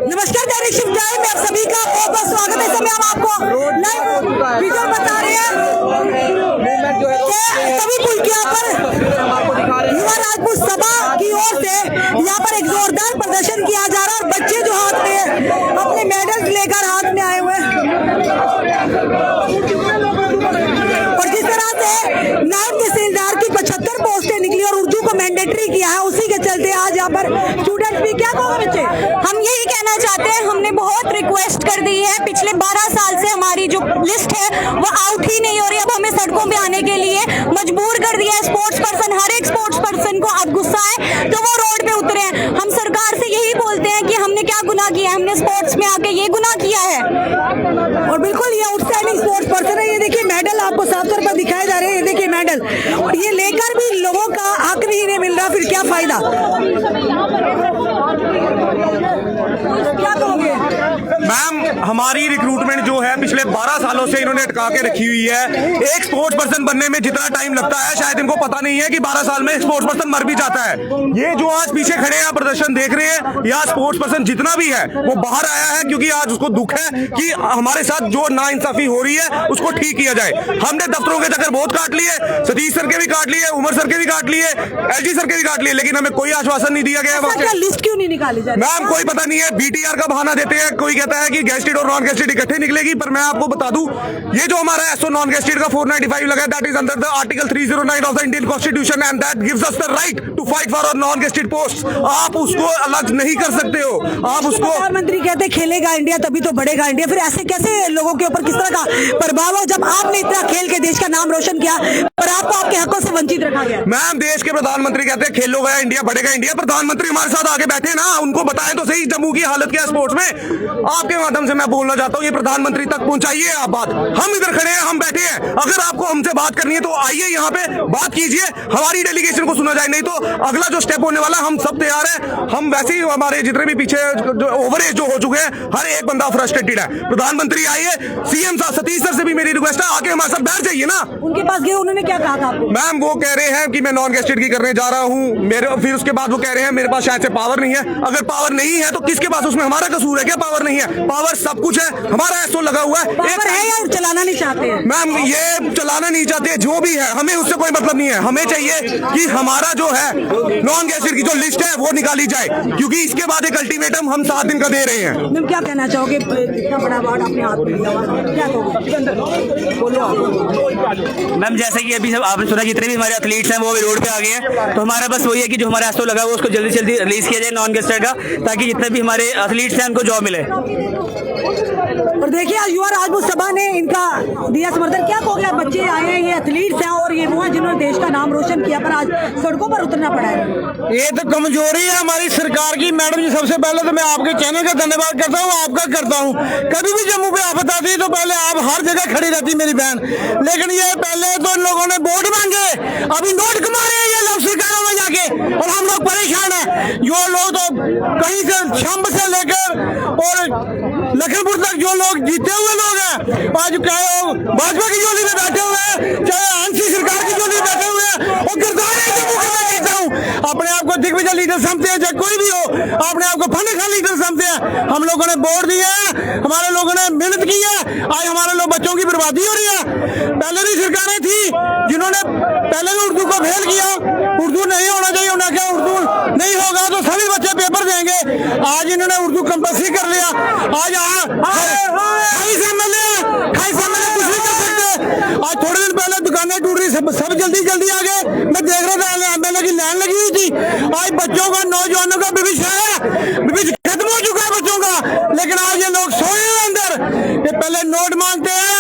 नमस्कार दैनिक शिव जय में आप सभी का बहुत बहुत स्वागत है। समय हम आपको लाइव विजुअल बता रहे हैं सभी पुल के यहाँ पर युवा राजपूत सभा की ओर से यहाँ पर एक जोरदार प्रदर्शन किया जा रहा है और बच्चे जो हाथ में अपने मेडल्स लेकर हाथ में आए हुए हैं और जिस तरह से नायब तहसीलदार की 75 पोस्टें निकली और उर्दू को मैंडेटरी किया है, उसी के चलते आज यहाँ पर स्टूडेंट्स भी क्या कहोगे बच्चे? हम यही कहना चाहते हैं, हमने बहुत रिक्वेस्ट कर दी है। पिछले 12 साल से हमारी जो लिस्ट है वो आउट ही नहीं हो रही। अब हमें सड़कों पे आने के लिए मजबूर कर दिया है। स्पोर्ट्स पर्सन, हर एक स्पोर्ट्स पर्सन को अब गुस्सा है तो वो रोड पे उतरे हैं। हम सरकार से यही बोलते हैं कि हमने क्या गुनाह किया है, हमने स्पोर्ट्स में आके ये गुनाह किया है। और बिल्कुल ये आउटस्टैंडिंग स्पोर्ट्स पर्सन है। ये देखिए मेडल आपको साफ तौर पर दिखाए जा रहे हैं। ये देखिए मेडल, और ये लेकर भी लोगों का हक नहीं मिल रहा, फिर क्या फायदा? क्या कहोगे मैम? हमारी रिक्रूटमेंट जो है पिछले 12 सालों से इन्होंने अटका के रखी हुई है। एक स्पोर्ट्स पर्सन बनने में जितना टाइम लगता है शायद इनको पता नहीं है कि 12 साल में स्पोर्ट्स पर्सन मर भी जाता है। ये जो आज पीछे खड़े हैं प्रदर्शन देख रहे हैं, यहाँ स्पोर्ट्स पर्सन जितना भी है वो बाहर आया है क्योंकि आज उसको दुख है कि हमारे साथ जो नाइंसाफी हो रही है उसको ठीक किया जाए। हमने दफ्तरों के चक्कर बहुत काट लिए, सतीश सर के भी काट लिए, उमर सर के भी काट लिए, एलजी सर के भी काट लिए, लेकिन हमें कोई आश्वासन नहीं दिया गया। लिस्ट क्यों नहीं निकाली जा रही? मैम कोई पता नहीं है, बीटीआर का बहाना देते हैं। कोई कहता है कि गेस्टेड और नॉन गेस्टेड इकट्ठे निकलेगी, पर मैं आपको बता दूं ये जो हमारा एसओ नॉन गेस्टेड का 495 लगा है, that is under the article 309 of the Indian constitution and that gives us the right to fight for our non gazetted post. आप उसको अलग नहीं कर सकते हो। आप उसको, प्रधानमंत्री कहते खेलेगा इंडिया तभी तो बढ़ेगा इंडिया, फिर ऐसे कैसे लोगों के ऊपर किस तरह का प्रभाव हो जब आपने इतना खेल के देश का नाम रोशन किया पर आपको आपके हकों से वंचित रखा गया? मैम देश के प्रधानमंत्री कहते हैं खेलोगा इंडिया बढ़ेगा इंडिया। प्रधानमंत्री हमारे साथ आगे बैठे ना, उनको बताएं तो सही जम्मू की हालत क्या है स्पोर्ट्स में। आपके माध्यम से मैं बोलना चाहता हूँ, ये प्रधानमंत्री तक पहुंचाइए आप बात। हम इधर खड़े हैं, हम बैठे हैं। अगर आपको हमसे बात करनी है तो आइए यहाँ पे बात कीजिए, हमारी डेलीगेशन को सुना जाए। नहीं तो अगला जो स्टेप होने वाला, हम सब तैयार हैं। हम वैसे ही हमारे जितने भी पीछे ओवर एज जो हो चुके हैं, हर एक बंदा फ्रस्ट्रेटेड है। प्रधानमंत्री आइए, सीएम साहब सतीश सर से भी मेरी रिक्वेस्ट है, आके हमारे साथ बैठ जाइए ना। उनके पास गए, उन्होंने क्या कहा था आपको? मैम वो कह रहे हैं कि मैं नॉन गेस्टेड की करने जा रहा हूँ मेरे, फिर उसके बाद वो कह रहे हैं मेरे पास शायद से पावर नहीं है। अगर पावर नहीं है तो किसके पास, उसमें हमारा कसूर है क्या? पावर नहीं है, पावर सब कुछ है, हमारा एसओ लगा हुआ है। पावर है या चलाना नहीं चाहते हैं? मैम ये चलाना नहीं चाहते, जो भी है हमें उससे कोई मतलब नहीं है। हमें चाहिए कि हमारा जो है नॉन गेस्टेड की जो लिस्ट है वो निकाली जाए, क्योंकि इसके बाद एक अल्टीमेटम हम 7 दिन का दे रहे हैं। मैम क्या कहना चाहोगे, इतना बड़ा अवार्ड अपने हाथ में लिया, क्या कहोगे? बोलो आप। मैम जैसे कि अभी सब आपने सुना जितने भी हमारे एथलीट्स हैं वो भी रोड पे आ गए हैं, तो हमारा बस वही है कि जो हमारा एसओ लगा है उसको जल्दी से जल्दी रिलीज किया जाए नॉन गेस्टेड का, ताकि जितने भी हमारे एथलीट्स हैं उनको जॉब मिले। और देखिए आज युवा राजपूत सभा ने इनका दिया समर्थन। क्या कहोगे, बच्चे आए हैं, ये एथलीट्स हैं और ये वो हैं जिन्होंने देश का नाम रोशन किया, पर आज सड़कों पर उतरना पड़ा है। ये तो कमजोरी है हमारी सरकार की। मैडम जी सबसे पहले तो मैं आपके चैनल का धन्यवाद करता हूँ, आपका करता हूँ। कभी भी जम्मू पे आफत आती है तो पहले आप हर जगह खड़ी रहती मेरी बहन, लेकिन ये पहले तो इन लोगों ने वोट मांगे, अभी नोट कमा रहे हैं ये लोग सरकारों में जाके, और हम लोग परेशान हैं। जो लोग तो कहीं से शंब से लेकर और लखनपुर तक जो लोग जीते हुए लोग हैं, आज चाहे भाजपा की झोली में बैठे हुए हैं, चाहे आंसी सरकार की झोली में बैठे हुए हैं, और गिरदार अपने आप को दिग्विजय लीडर समझते हैं, चाहे कोई भी हो अपने आप को फंडा लीडर समझते हैं। हम लोगों ने वोट दिया है, हमारे लोगों ने मेहनत की है, आज हमारे लोग बच्चों की बर्बादी हो रही है। पहले भी सरकारें थी जिन्होंने पहले भी उर्दू को फेल किया, उर्दू नहीं होना चाहिए, उन्होंने कहा उर्दू नहीं होगा तो सभी बच्चे पेपर देंगे। आज इन्होंने उर्दू कंपल्सरी कर लिया। आज कुछ नहीं कर सकते। आज थोड़े दिन पहले दुकानें टूट रही, सब जल्दी जल्दी आ गए। मैं देख रहा था एमएलए की लाइन लगी हुई थी। आज बच्चों का, नौजवानों का भविष्य है, भविष्य खत्म हो चुका है बच्चों का, लेकिन आज ये लोग सोए हैं अंदर। ये पहले नोट मांगते हैं,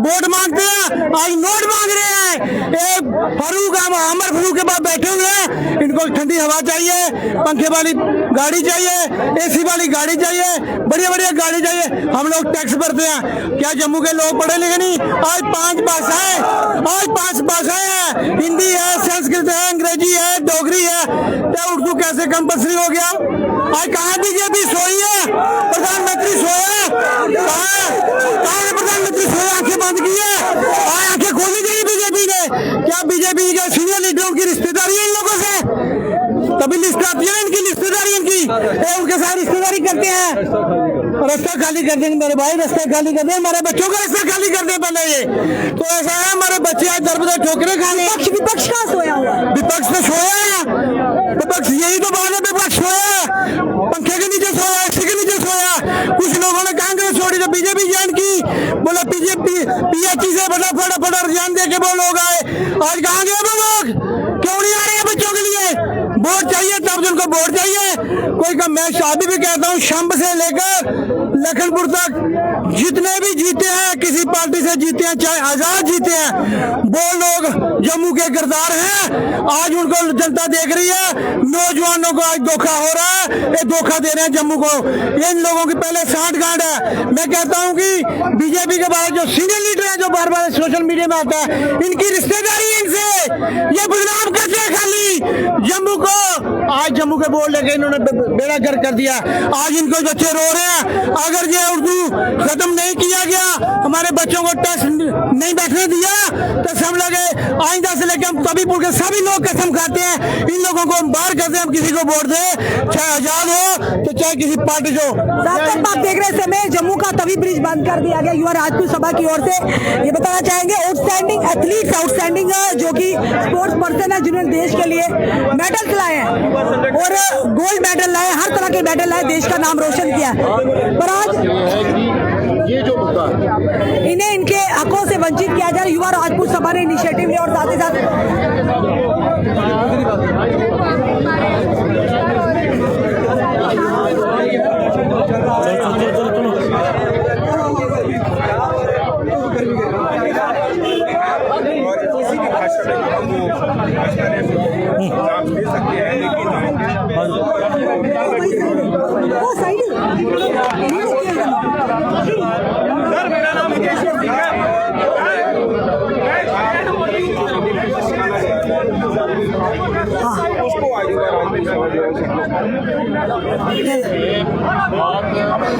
वोट मांगते हैं, आज नोट मांग रहे हैं। एक फारूक अमर फारूक के पास बैठे हुए हैं, इनको ठंडी हवा चाहिए, पंखे वाली गाड़ी चाहिए, एसी वाली गाड़ी चाहिए, बढ़िया बढ़िया गाड़ी चाहिए। हम लोग टैक्स भरते हैं, क्या जम्मू के लोग पढ़े लिखे नहीं? आज 5 भाषाएं हैं, हिंदी है, संस्कृत है, अंग्रेजी है, डोगरी है, क्या उर्दू कैसे कंपल्सरी हो गया? आज कहाँ बीजेपी सोई है? प्रधानमंत्री सोया, कहाँ प्रधानमंत्री सोया? आंखें बंद की है, आंखें खोलनी चाहिए बीजेपी ने। क्या बीजेपी के सीनियर लीडरों की रिश्तेदारी है इन लोगों से? तभी लिस्ट आती है इनकी, रिश्तेदारी इनकी, ये उनके साथ रिश्तेदारी करते हैं, रास्ता खाली कर देंगे मेरे भाई, रास्ता खाली कर देंगे, हमारे बच्चों का रास्ता खाली कर दें पहले ये। तो ऐसा है हमारे बच्चे आज दर बदर ठोकरे खाने। विपक्ष कहाँ सोया हुआ है? विपक्ष तो सोया है, विपक्ष यही तो बात है, विपक्ष सोया, पंखे के नीचे सोया, एसी के नीचे सोया। कुछ लोगों ने कांग्रेस छोड़ी तो बीजेपी ज्वाइन की, बोला बीजेपी पीएचई से फटाफट रिजाइन दे के वो लोग आए। आज कहाँ गए वो लोग? क्यों नहीं आ रहे हैं बच्चों के लिए? वोट चाहिए तब उनको वोट चाहिए। कोई का मैं शादी भी कहता हूँ, शंभ से लेकर लखनपुर तक जितने भी जीते हैं, किसी पार्टी से जीते हैं, चाहे आजाद जीते हैं, वो लोग जम्मू के किरदार हैं। आज उनको जनता देख रही है, नौजवानों को आज धोखा हो रहा है, ये धोखा दे रहे हैं जम्मू को। इन लोगों की पहले सांठगांठ है। मैं कहता हूँ कि बीजेपी के बाद जो सीनियर लीडर है, जो बार बार सोशल मीडिया में आता है, इनकी रिश्तेदारी इनसे, ये बदनाम करते हैं खाली जम्मू को। आज जम्मू के बोर्ड लेके इन्होंने बेड़ा गर्क कर दिया। आज इनको बच्चे रो रहे हैं। अगर ये उर्दू खत्म नहीं किया गया, हमारे बच्चों को टेस्ट नहीं बैठने दिया, तो सब लगे आइंदा से लेकर हम तभी पुर के सभी लोग कसम खाते हैं, इन लोगों को हम बाहर करते हैं, हम किसी को वोट दे, चाहे आजाद हो तो चाहे किसी पार्टी को। आप देख रहे समय जम्मू का तवी ब्रिज बंद कर दिया गया युवा राजपूत सभा की ओर से। ये बताना चाहेंगे आउटस्टैंडिंग एथलीट्स, आउटस्टैंडिंग जो कि स्पोर्ट्स पर्सन है, जिन्होंने देश के लिए मेडल्स लाए हैं और गोल्ड मेडल लाए, हर तरह के मेडल लाए, देश का नाम रोशन किया। पर आज ये जो मुद्दा इन्हें इनके हकों से वंचित किया जा रहा है। युवा राजपूत सभा ने इनिशिएटिव लिया और साथ ही साथ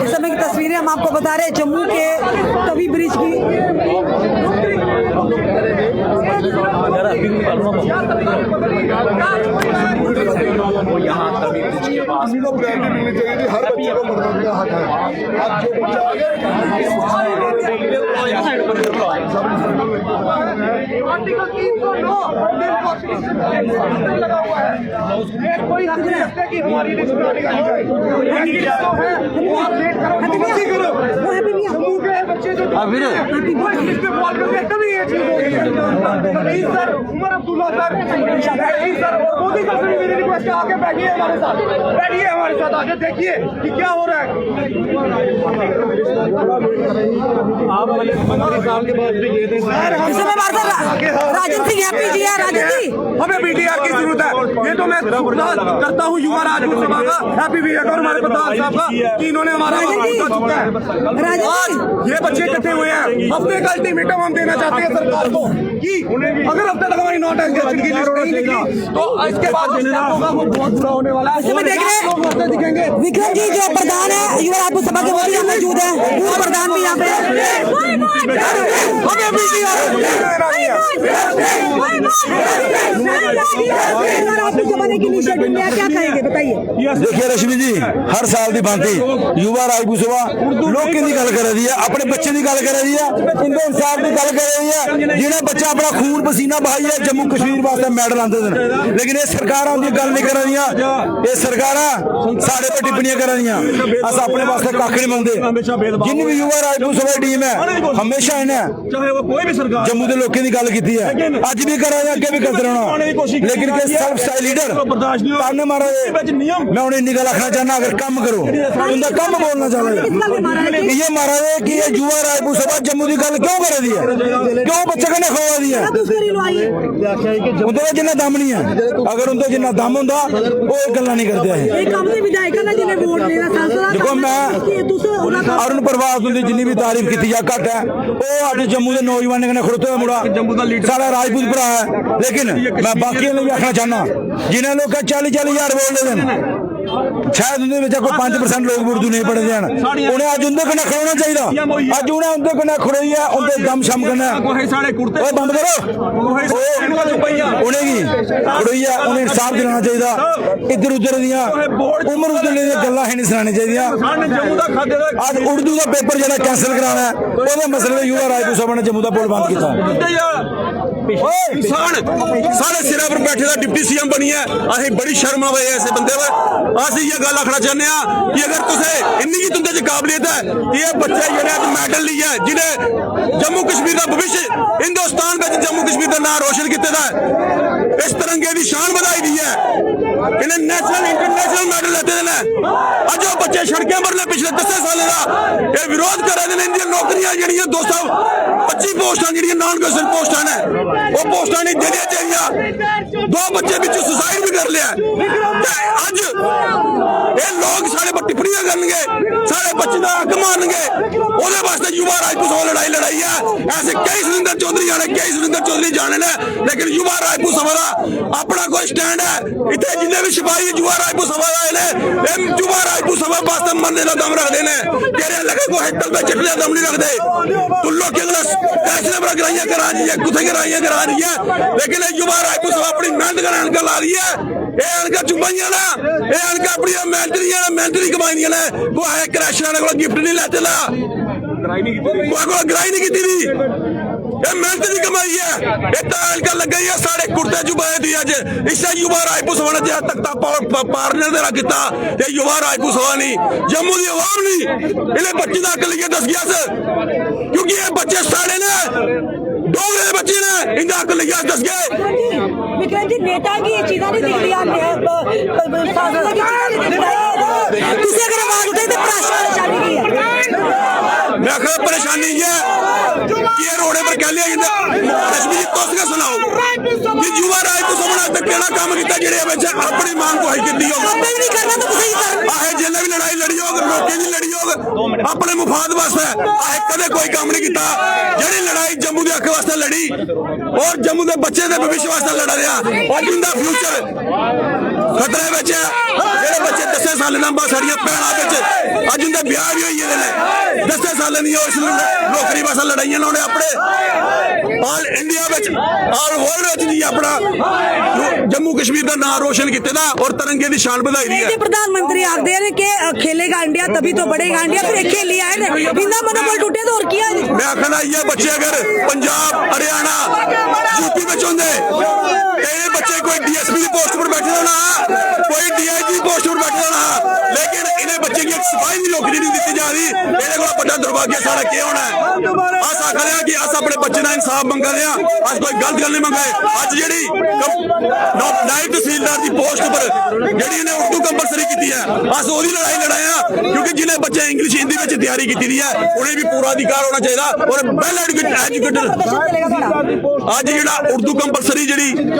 इस समय की तस्वीरें हम आपको बता रहे हैं जम्मू के तवी ब्रिज की। यहाँ तभी ब्रिज के पास हर बच्चे को मतदान का हक आगे बैठिए हमारे साथ आगे देखिए कि क्या हो रहा है। आप मंत्री साहब के पास भी ये थे राजन सिंह हैप्पी जी है। राजन जी, हमें बीटीआर की जरूरत है। ये तो मैं करता हूँ युवा राजपूत सभा का हैप्पी बीटीआर और हमारे प्रधान साहब का कि इन्होंने हमारा चुका है। आज ये बच्चे इकट्ठे हुए हैं, हफ्ते का अल्टीमेटम हम देना चाहते हैं सरकार को कि अगर हफ्ते तक हमारी नॉट एग्जीक्यूशन की लिस्ट नहीं निकली तो इसके बाद होगा वो बहुत बुरा होने वाला है। देख रहे दिखेंगे विक्रम जी जो प्रधान है युवा राजपूत सभा के, वो भी मौजूद है, पूर्व प्रधान भी यहाँ पे क्या कहेंगे बताइए। देखिए रश्मि जी, हर साल की भांति युवा राजपूत सभा लोग की गल कर रही है, अपने बच्चे की गल कर रही है, इनके इंसाफ की गल कर रही है, जिन्हें बच्चा अपना खून पसीना बहाई है जम्मू कश्मीर वास्ते मैडल आते हैं। लेकिन ये सरकार उनकी गल नहीं कर रही, ये सरकार साढ़े पर टिप्पणियां कर रही। अस अपने वास्ते कख नहीं मंगते। जिन भी युवा राजपूत सभा टीम है हमेशा इन्हें जम्मू के लोगों की गल की है, अज भी कर रहे अगे भी करते रहना। लेकिन सेल्फ स्टाइल लीडर महाराज मैं उन्हें इन्नी गल आखना चाहना, अगर कम करो उनका कम बोलना चाहता ये महाराज कि ये युवा राजपूत सभा जम्मू की गल क्यों कर रही है, क्यों बच्चे कन्ने खवा दी है, उनका जिन्ना दम नहीं है। अगर उनका जिन्ना दम होंदा वो गल्लां नहीं करते हैं। देखो मैं अरुण प्रभात की जिन्नी भी तारीफ की या घट है, वो अज जम्मू के नौजवान कन्नै खड़ोते मुड़ा सारा राजपूत भरा है। लेकिन मैं बाकी भी आखना चाहना जिन्हें लोग 40-40 हज़ार वोट ले शायद उनके विच कोई 5% लोग उर्दू नहीं पढ़ते हैं उन्हें अज उनके कन्नै खड़ोना चाहिए अज उन्हें उनके कन्नै खड़ोई है उनके दम शम करना ओए बंद करो उन्हें की खड़ोई है उन्हें इंसाफ दिलाना चाहिए इधर उधर दियां उमर उजले दी गल्लां ही नहीं सुनानी चाहिए अज उर्दू का पेपर जो कैंसिल कराना है वो मसले युवा राजपूत साहब ने जम्मू का पुल बंद किया किसान सारे सिरे पर बैठे दा डिप्टी सीएम बनी है असीं बड़ी शर्म आवे ऐसे बंदे पर असीं ये गल आखना चाहते हैं कि अगर तुसें इन्नी ही तुंदे च काबलियत है कि ये बच्चे जिन्हें अज मैडल लिया है जिन्हें जम्मू कश्मीर का भविष्य हिंदुस्तान में जम्मू कश्मीर का नाम रोशन किया इस तिरंगे की शान बढ़ाई दी है इन्हें नेशनल इंटरनेशनल मैडल लेते हैं अज वो बच्चे सड़कें पर ने पिछले 10 सालों का ये विरोध कर रहे हैं इंडियन नौकरियां जिहड़ियां 225 पोस्टां जिहड़ियां नॉन गवर्नमेंट पोस्टां ने वो पोस्टां नहीं देनियां चाहिए 2 बच्चे बिचों सुसाइड भी कर लिया अज ये लोग साढ़े पर टिप्पणियां करनगे साढ़े बच्चे का हक मारनगे ਉਹਦੇ वास्ते युवा राजपूत सभा लड़ाई है ऐसे कई सुरिंदर चौधरी जाने ने लेकिन युवा राजपूत सभा का अपना कोई स्टैंड है इतने जिन्हें भी सिपाही युवा राजपूत सभा आए ने युवा राजपूत सभा वास्ते मरने का दम रखते हैं तेरे लगे को हिटल पे चटने दम नहीं रखते तू लोग फैसले पर गराइयां करा रही है कुछ गराइयां करा रही है लेकिन युवा राजपूत सभा अपनी मेहनत कर अणका ला रही है ये अणका चुपाइया ना ये अणका अपनी मेहनत कमाई ने कोई क्रैशर को गिफ्ट नहीं लेते ला ग्राई नहीं की मेहनत की कमाई है ये लग गई है साढ़े कुर्ते चुबाए दी अज इसे युवा राजपूत सभा ने तख्ता पारने दे किता युवा राजपूत सभा नहीं जम्मू की आवाम नहीं इन्हें बच्चे का हक लिया दस गया क्योंकि ये बच्चे साढ़े ने डोगरे के बच्चे ने इनका हक लिया दस गए विक्रम जी नेता की ये चीज़ें नहीं दिखती तुझे अगर आवाज उठाई तो परेशानी की है मैं आखिर परेशानी है कि ये रोडे पर कह लिया रश्मि जी तुस के सुनाओ कि युवा राजपूत सभा ने तक केड़ा काम किया जेड़े बच्चे अपनी मांग को हाई की होगा आहे जिन्ने भी लड़ाई लड़ी होग लोकें दी लड़ी होग अपने मुफाद वास्ते आहे कदे कोई काम नहीं किया जेड़ी लड़ाई जम्मू के हक वास्ते लड़ी और जम्मू के बच्चे के भविष्य वास्ते लड़ रहा और उनका फ्यूचर खतरे में है जेड़े बच्चे 10 साल बाद साड़ियां भैणां विच अज उनके ब्याह भी होई गेदे ने 10 साल नहीं इस नौकरी वास्ते लड़ाइयां उन्होंने अपने ऑल इंडिया ऑल वर्ल्ड जी अपना जम्मू कश्मीर का नाम रोशन किया और तिरंगे की शान बढ़ाई दी है प्रधानमंत्री आखते हैं कि खेलेगा इंडिया तभी तो बढ़ेगा इंडिया फिर खेल लिया है इतना मनोबल टूटे तो और किया मैं आखना ये बच्चे अगर पंजाब हरियाणा यूपी में होंगे ये बच्चे कोई डीएसपी की पोस्ट पर बैठे होना कोई डीआईजी पोस्ट पर बैठे होना लेकिन इन्हें बच्चे की सिपाही की नौकरी नहीं दी जा रही मेरे को बड़ा दुर्भाग्य सारा क्या होना है अस आखा रहे कि अस अपने बच्चे का इंसाफ मंगा रहे हैं अस कोई गलत गल नहीं मंगाए अज जी नायब तहसीलदार की पोस्ट पर जी इन्हें उर्दू कंपलसरी की है अस वो लड़ाई लड़ाया क्योंकि जिन्हें बच्चे इंग्लिश हिंदी में तैयारी की उन्हें भी पूरा अधिकार होना चाहिए और वेल एजुकेटेड अज जो उर्दू कंपलसरी जी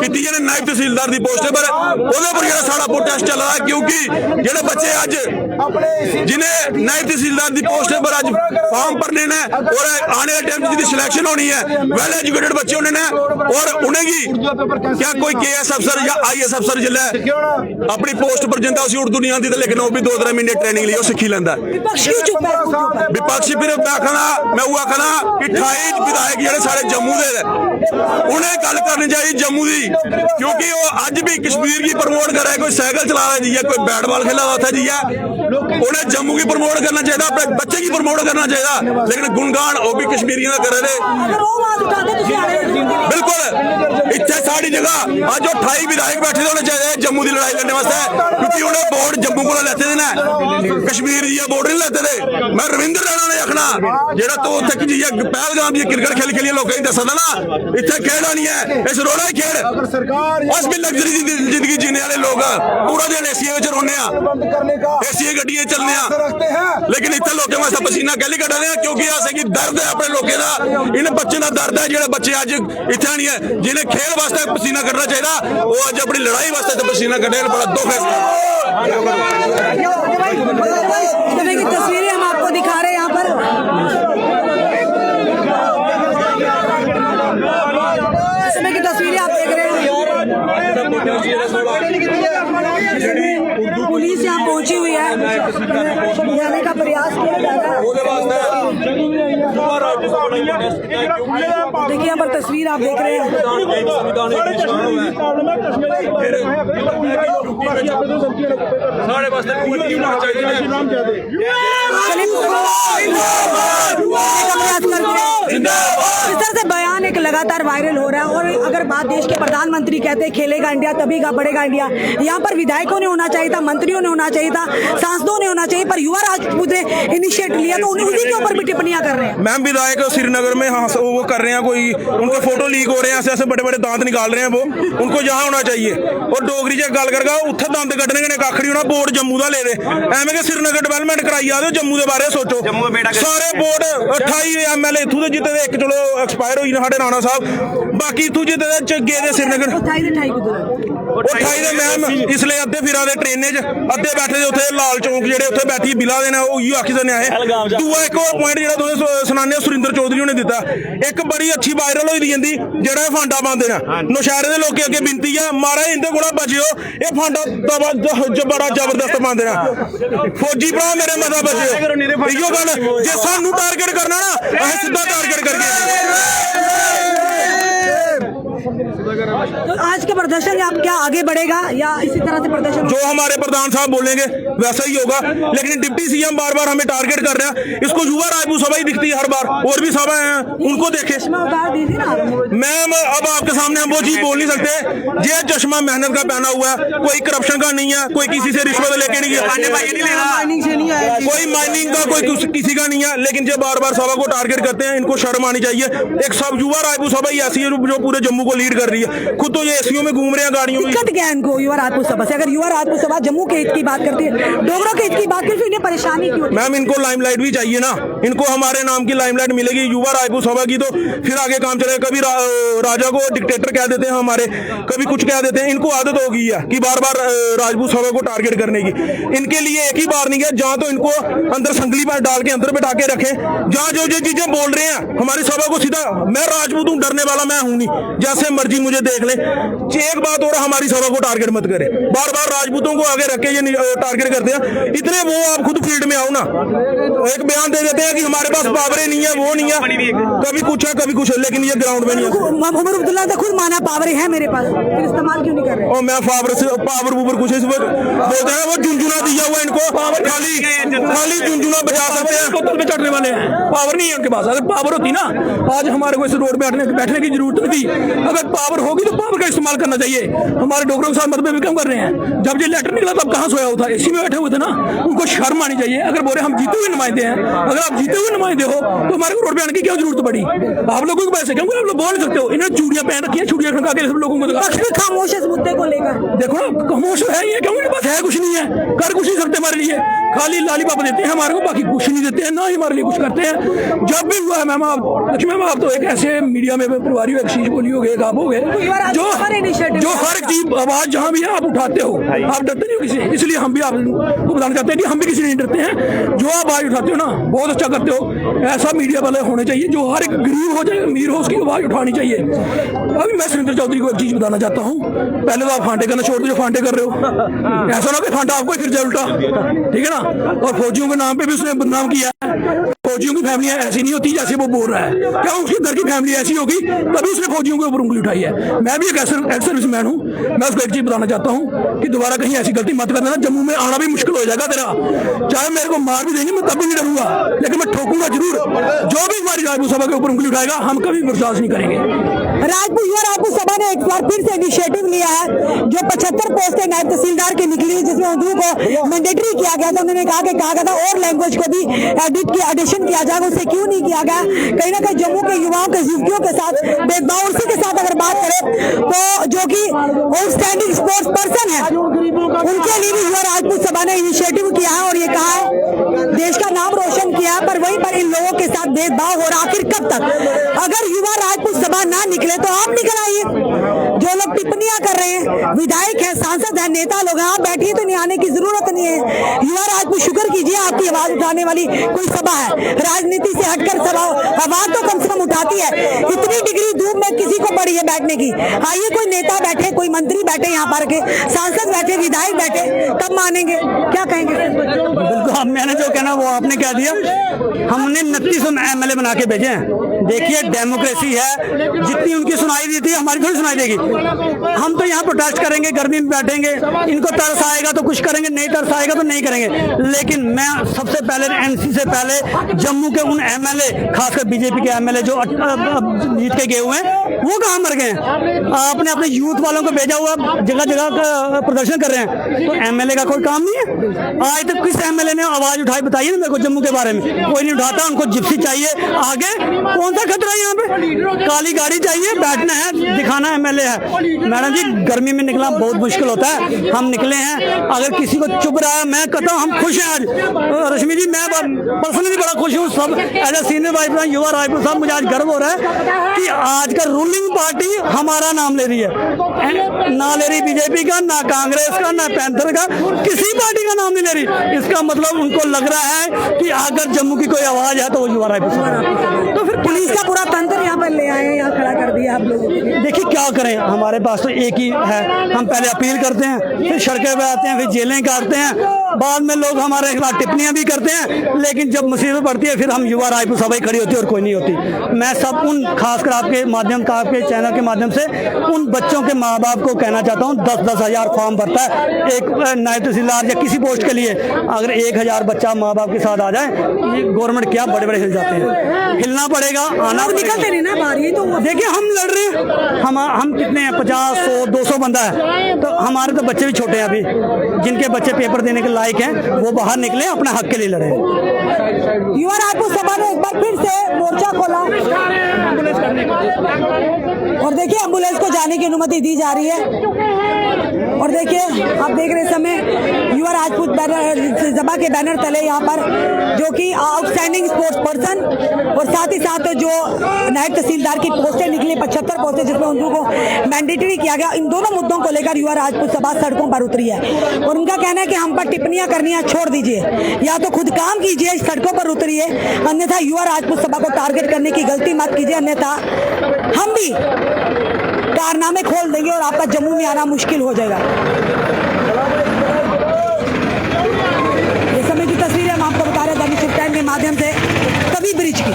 की नायब तहसीलदार की पोस्ट पर साड़ा प्रोटेस्ट चल रहा है क्योंकि जेडे बच्चे अज जिन्हें नायब तहसीलदार की पोस्ट पर अज फॉर्म भरने ने और आने वाले टाइम जिसकी सिलेक्शन होनी है वेल एजुकेटेड बच्चे होने ने और उन्हें क्या कोई KS अफसर या IAS अफसर जिले अपनी पोस्ट पर जिंदा उसी उर्दू नहीं आती लेकिन वो भी 2-3 महीने ट्रेनिंग ली सीखी लेंदा विपक्षी फिर मैं वो आखना कि 28 विधायक जो सारे जम्मू के उन्हें गल करनी चाहिए जम्मू की क्योंकि वो अज भी कश्मीर की प्रमोट कर रहा है कोई साइकिल चला रहा जी है कोई बैट बॉल खेला रहा था जी है उन्हें जम्मू की प्रमोट करना चाहिए अपने बच्चे की प्रमोट करना चाहिए लेकिन गुणगान वो भी कश्मीरियों का कर रहे बिल्कुल इतने सारी जगह अज 28 विधायक बैठे होने चाहिए जम्मू की लड़ाई लड़ने वास्ते क्योंकि उन्हें वोट जम्मू को लेते थे कश्मीर जी वोट नहीं लेते थे मैं रविंद्र राणा ने आखना जेड़ा तो उत्थे जी पहलगाम जी क्रिकेट खेल लोगों को दसदा ना इतने खेड़ा नहीं है इस रोड़ा ही खेड़ अस भी लग्जरी जिंदगी जीने वाले लोग पूरा दिन एसीए में रोने एसीए गड्डियां चलने लेकिन इतने लोगों वास्ते पसीना कैली कटाने क्योंकि अस दर्द है अपने लोगों का इन बच्चे का दर्द है जो बच्चे अज इतने नहीं है जिन्हें खेल वास्ते पसीना कटना चाहिए वो अज अपनी लड़ाई वास्ते पसीना कटे बड़ा दुख है तस्वीरें हम आपको दिखा रहे हैं यहाँ पर समय की तस्वीरें आप देख रहे हैं पुलिस यहाँ पहुंची हुई है, समझाने का प्रयास किया जा रहा है। देखिए यहाँ पर तस्वीर आप देख रहे हैं। इस तरह से बयान एक लगातार वायरल हो रहा है। और अगर बात देश के प्रधानमंत्री कहते हैं खेलेगा इंडिया तभी का बढ़ेगा इंडिया, यहाँ पर विधायकों ने होना चाहिए था, मंत्रियों ने होना चाहिए था, सांसदों ने होना चाहिए, पर युवा राजपूत ने इनिशिएट लिया तो उन्हीं के ऊपर भी टिप्पणियां कर रहे हैं। मैम विधायक श्रीनगर में वो कर रहे हैं, कोई उनके फोटो लीक हो रहे हैं, ऐसे ऐसे बड़े बड़े दांत निकाल रहे हैं, वो उनको जहाँ होना चाहिए। और डोगरी च गल करगा उत्थे दंद कड्ढने ने कख नहीं होना, बोर्ड जम्मू का ले दे एवं के श्रीनगर डिवेलपमेंट कराई आ जम्मू के बारे सोचो। सारे बोर्ड 28 MLA इथों जिते एक चलो एक्सपायर हुई साढ़े राणा साहब, बाकी इथों जिते गए श्रीनगर 28 मैम इसलिए अद्धे फिरा दे ट्रेन च, अद्धे बैठे दे उत्थे लाल चौक जेडे उत्थे बैठी बिला देना उही आखी सकने है। दूआ एक और पॉइंट जेड़ा तुसें सुनाने सुरिंदर चौधरी ने दिता, एक बड़ी अच्छी वायरल होई दी जंदी जेड़ा फांडा पांदे ने नौशहरे दे लोकें अगे बिनती है महाराज इंदे कोला बचियो, ये फांडा बड़ा जबरदस्त पांदे ने, फौजी भरा मेरे मता बचियो। इहो गल जे सानू टारगेट करना ना असीं सीधा टारगेट करके। तो आज के प्रदर्शन आप क्या आगे बढ़ेगा या इसी तरह से प्रदर्शन? जो हमारे प्रधान साहब बोलेंगे वैसा ही होगा, लेकिन डिप्टी सीएम बार बार हमें टारगेट कर रहे हैं। इसको युवा राजपूत सभा ही दिखती है हर बार, और भी सभा हैं उनको देखे। मैम अब आपके सामने हम वो चीज बोल नहीं सकते, ये चश्मा मेहनत का पहना हुआ है, कोई करप्शन का नहीं है, कोई किसी से रिश्वत लेके नहीं है, कोई माइनिंग का कोई किसी का नहीं है, लेकिन जो बार बार सभा को टारगेट करते हैं इनको शर्म आनी चाहिए। एक सब युवा राजपूत सभा ही ऐसी है जो पूरे जम्मू को लीड कर रही है, खुद तो ये एसीओ में घूम रहे हैं गाड़ियों में। दिक्कत क्या है इनको युवा राजपूत सभा से? अगर युवा राजपूत सभा जम्मू के हित की बात करती है, डोगरों के हित की बात करती है, इन्हें परेशानी क्यों? मैम इनको लाइमलाइट भी चाहिए ना, इनको हमारे नाम की लाइमलाइट मिलेगी युवा राजपूत सभा की, तो फिर आगे काम चलेगा। कभी राजा को डिक्टेटर कह देते हैं हमारे, कभी कुछ कह देते हैं, इनको आदत हो गई है कि बार बार राजपूत सभा को टारगेट करने की। इनके लिए एक ही बार नहीं है, जहाँ तो इनको अंदर संगली पर डाल के अंदर बैठा के रखे, जहाँ जो चीजें बोल रहे हैं हमारी सभा को सीधा, मैं राजपूत हूँ डरने वाला मैं हूँ नहीं, जैसे मर्जी मुझे देख ले। एक बात और हमारी सभा को टारगेट मत करे, बार बार राजपूतों को आगे रख के ये टारगेट करते हैं, इतने वो आप खुद फील्ड में आओ ना, एक बयान दे देते हैं कि हमारे पास पावरें नहीं है, वो नहीं है, कभी कुछ है कभी कुछ है, लेकिन ये ग्राउंड में नहीं है। उमर अब्दुल्ला ने खुद माना पावरें हैं मेरे पास, फिर इस्तेमाल क्यों नहीं कर रहे? और मैं पावर ऊपर कुछ बोलते हैं, वो झुंझुना दिया हुआ इनको, खाली झुंझुना बजा सकते हैं, बोतल पे चढ़ने वाले हैं, पावर नहीं है उनके पास। अगर पावर होती ना आज हमारे को इस रोड पे बैठने की जरूरत नहीं थी। अगर पावर होगी तो पावर का इस्तेमाल करना चाहिए। हमारे डोगरों के साथ मतभेद भी कम कर रहे हैं, जब ये लेटर निकला तब कहाँ सोया हुआ था, एसी में बैठे हुए थे ना, उनको शर्म आनी चाहिए। अगर बोले हम जीते हुए नुमाइंदे हैं, अगर आप जीते हुए नुमाइंदे हो तो हमारे को रोड पे आने की क्या जरूरत पड़ी? आप लोगों को पैसे क्योंकि आप लोग बोल सकते हो, इन्हें चूड़ियां पहन रखी है, चूड़ियां खड़का के सब लोगों को खामोश इस मुद्दे को लेकर। देखो ना खामोश है ये, क्यों इनके पास है कुछ नहीं है, कर कुछ नहीं सकते हमारे लिए, खाली लालीपाप देते हैं हमारे को, बाकी कुछ नहीं देते हैं, ना ही हमारे लिए कुछ करते हैं। जब भी हुआ है मैम आप लक्ष्मी मैम, आप तो एक ऐसे मीडिया में प्रभारी हो, एक चीज बोली हो गए, आप हो गए जो हर चीज आवाज जहाँ भी है आप उठाते हो, आप डरते नहीं हो किसी, इसलिए हम भी आपको बताना चाहते हैं कि हम भी किसी नहीं डरते हैं। जो आप आवाज उठाते हो ना बहुत अच्छा करते हो, ऐसा मीडिया वाले होने चाहिए जो हर एक गरीब हो चाहे अमीर हो उसकी आवाज उठानी चाहिए। अभी मैं सुरिंदर चौधरी को एक चीज बताना चाहता हूँ, पहले तो आप फांटे करना छोड़ दो जो फांटे कर रहे हो, ऐसा ना कि फांटा आपको फिर जाए उल्टा, ठीक है ना। और फौजियों के नाम पे भी उसने बदनाम किया है, फौजियों की फैमिलियां ऐसी नहीं होती जैसे वो बोल रहा है, क्या उसके घर की फैमिली ऐसी होगी तभी उसने फौजियों के ऊपर उंगली उठाई है। मैं भी एक एक्स सर्विसमैन हूँ, मैं उसको एक चीज बताना चाहता हूँ कि दोबारा कहीं ऐसी गलती मत कर देना, जम्मू में आना भी मुश्किल हो जाएगा तेरा, चाहे मेरे को मार भी देंगे मैं तब भी नहीं डरूंगा, लेकिन मैं ठोकूंगा जरूर। जो भी हमारी राजपूत सभा के ऊपर उंगली उठाएगा हम कभी बर्दाश्त नहीं करेंगे। राजपूत सभा ने एक बार फिर से इनिशिएटिव लिया है, जो 75 पोस्टें नायब तहसीलदार की निकली, जिसमें उर्दू को मैंडेटरी किया गया था। उन्होंने कहा गया था और लैंग्वेज को भी एडिशन किया जाएगा, उसे क्यों नहीं किया गया? कहीं ना कहीं जम्मू के युवाओं के युवतियों के साथ भेदभाव। उसी के साथ अगर बात करें तो जो कि आउटस्टैंडिंग स्पोर्ट्स पर्सन है उनके लिए भी युवा राजपूत सभा ने इनिशिएटिव किया है और ये कहा है देश का नाम रोशन किया है, पर वहीं पर इन लोगों के साथ भेदभाव हो रहा, आखिर कब तक? अगर युवा राजपूत सभा ना निकले तो आप निकल आइए। जो लोग टिप्पणियां कर रहे हैं, विधायक है, सांसद है, नेता लोग हैं, आप बैठिए तो नहीं, आने की जरूरत नहीं है। युवा राजपूत शुक्र कीजिए, आपकी आवाज उठाने वाली कोई सभा है, राजनीति से हटकर सभा आवाज तो कम से कम उठाती है। इतनी डिग्री धूप में किसी को पड़ी है बैठने की? आइए, कोई नेता बैठे, कोई मंत्री बैठे, यहाँ पर के सांसद बैठे, विधायक बैठे, तब मानेंगे। क्या कहेंगे? बिल्कुल, मैंने जो कहना वो आपने कह दिया। हमने 29 MLA बना के भेजे हैं। देखिए, डेमोक्रेसी है, जितनी उनकी सुनाई दी थी हमारी थोड़ी सुनाई देगी। हम तो यहाँ प्रोटेस्ट करेंगे, गर्मी में बैठेंगे, इनको तरस आएगा तो कुछ करेंगे, नहीं तरस आएगा तो नहीं करेंगे। लेकिन मैं सबसे पहले NC से पहले जम्मू के उन MLA, खासकर बीजेपी के MLA जो जीत के गए हुए हैं, वो कहाँ मर गए हैं? आपने अपने यूथ वालों को भेजा हुआ, जगह जगह प्रदर्शन कर रहे हैं, तो MLA का कोई काम नहीं है? आज तक किस MLA ने आवाज उठाई? बताइए ना मेरे को जम्मू के बारे में। कोई नहीं उठाता। उनको जिप्सी चाहिए, आगे कौन सा खतरा है? यहाँ पे काली गाड़ी चाहिए, बैठना है, दिखाना MLA है। मैडम जी, गर्मी में निकलना बहुत मुश्किल होता है, हम निकले हैं। अगर किसी को चुभ रहा है, मैं कहता हूँ हम खुश हैं आज। रश्मि जी, मैं पर्सनली बड़ा खुश हूँ। सब as a senior vice president युवा राजपूत साहब, मुझे आज गर्व हो रहा है कि आज का रूलिंग पार्टी हमारा नाम ले रही है। ना ले रही बीजेपी का, ना कांग्रेस का, ना पैंथर का, किसी पार्टी का नाम नहीं ले रही। इसका मतलब उनको लग रहा है कि अगर जम्मू की कोई आवाज है तो वो युवा राजपूत साहब। तो फिर पुलिस का पूरा तंत्र यहाँ पर ले आए, यहाँ खड़ा कर दिया आप लोगों ने। देखिए, क्या करें, हमारे पास तो एक ही है। हम पहले अपील करते हैं, फिर सड़कें पे आते हैं, फिर जेलें काटते हैं, बाद में लोग हमारे खिलाफ टिप्पणियां भी करते हैं। लेकिन जब मुसीबत पड़ती है, फिर हम युवा राजपूत सभा खड़ी होती है और कोई नहीं होती। मैं सब उन, खासकर आपके माध्यम का, आपके चैनल के माध्यम से उन बच्चों के माँ बाप को कहना चाहता हूँ, 10-10 हज़ार फॉर्म भरता है एक नायब तहसीलदार या किसी पोस्ट के लिए। अगर 1000 बच्चा माँ बाप के साथ आ जाए, ये गवर्नमेंट क्या बड़े बड़े हिल जाते हैं। हिलना पड़ेगा, आना निकलते नहीं ना बाहर। ये तो देखिए, हम लड़ रहे हैं, हम कितने हैं, 50, 100, 200 बंदा है, तो हमारे तो बच्चे भी छोटे हैं अभी, जिनके बच्चे पेपर देने के लायक हैं, वो बाहर निकले, अपने हक के लिए लड़े। युवा राजपूत सभा ने एक बार फिर से मोर्चा खोला और देखिए, एम्बुलेंस को जाने की अनुमति दी जा रही है। और देखिए, आप देख रहे समय युवा राजपूत सभा के बैनर तले यहाँ पर, जो कि आउटस्टैंडिंग स्पोर्ट्स पर्सन और साथ ही साथ जो नायब तहसीलदार की पोस्टें निकली, 75 पोस्टें, जिसमें उनको मैंडेटरी किया गया। इन दोनों मुद्दों को लेकर युवा राजपूत सभा सड़कों पर उतरी है और उनका कहना है कि हम पर टिप्पणियां करनी है छोड़ दीजिए, या तो खुद काम कीजिए, सड़कों पर उतरिए, अन्यथा युवा राजपूत सभा को टारगेट करने की गलती मत कीजिए, अन्यथा हम भी कारनामे खोल देंगे और आपका जम्मू में आना मुश्किल हो जाएगा। ये समय की तस्वीरें हम आपको बता रहे हैं दैनिक शिफ्ट टाइम के माध्यम से तवी ब्रिज की।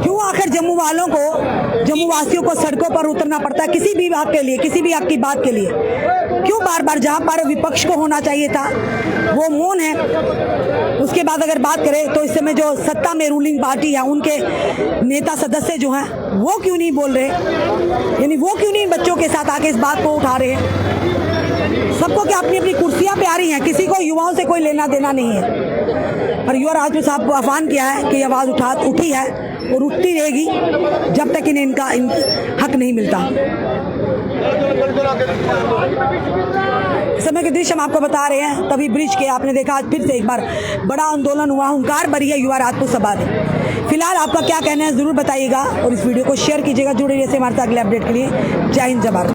क्यों आखिर जम्मू वालों को, जम्मू वासियों को सड़कों पर उतरना पड़ता है किसी भी हक के लिए, किसी भी हक की बात के लिए? क्यों बार बार, जहां पर विपक्ष को होना चाहिए था वो मौन है। उसके बाद अगर बात करें तो इस समय जो सत्ता में रूलिंग पार्टी है, उनके नेता सदस्य जो हैं, वो क्यों नहीं बोल रहे? यानी वो क्यों नहीं बच्चों के साथ आके इस बात को उठा रहे हैं? सबको क्या अपनी अपनी कुर्सियां प्यारी हैं, किसी को युवाओं से कोई लेना देना नहीं है। पर युवा राजपूत साहब को आह्वान किया है कि आवाज उठी है और उठती रहेगी जब तक इन्हें इनका हक नहीं मिलता। समय के दृश्य हम आपको बता रहे हैं तभी ब्रिज के। आपने देखा आज फिर से एक बार बड़ा आंदोलन हुआ, हुंकार भरी है युवा राजपूत सभा ने। फिलहाल आपका क्या कहना है जरूर बताइएगा और इस वीडियो को शेयर कीजिएगा। जुड़े रहिए हमारे साथ अगले अपडेट के लिए। जय हिंद, जय भारत।